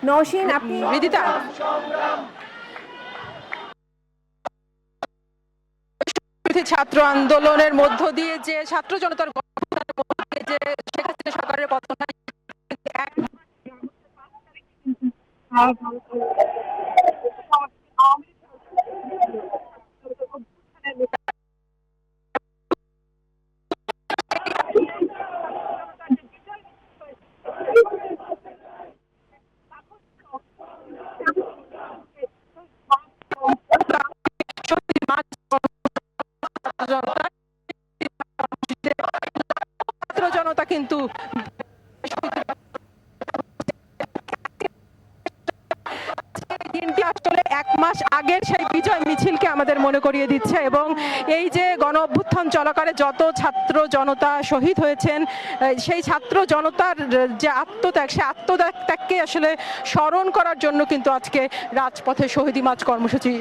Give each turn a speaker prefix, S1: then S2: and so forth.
S1: নওশীন, আপনি
S2: রিদিতা, ছাত্র আন্দোলনের মধ্য দিয়ে যে ছাত্র জনতার যে শেখ হাসিনা সরকারের পতন হয়, ছাত্র জনতা কিন্তু দিনটি আসলে 1 মাস আগের সেই বিজয় মিছিলকে আমাদের মনে করিয়ে দিচ্ছে এবং এই যে গণ অভ্যুত্থান চলাকালে যত ছাত্র জনতা শহীদ হয়েছেন, সেই ছাত্র জনতার যে আত্মত্যাগ, সেই আত্মত্যাগকে আসলে স্মরণ করার জন্য কিন্তু আজকে রাজপথে শহীদি মার্চ কর্মসূচি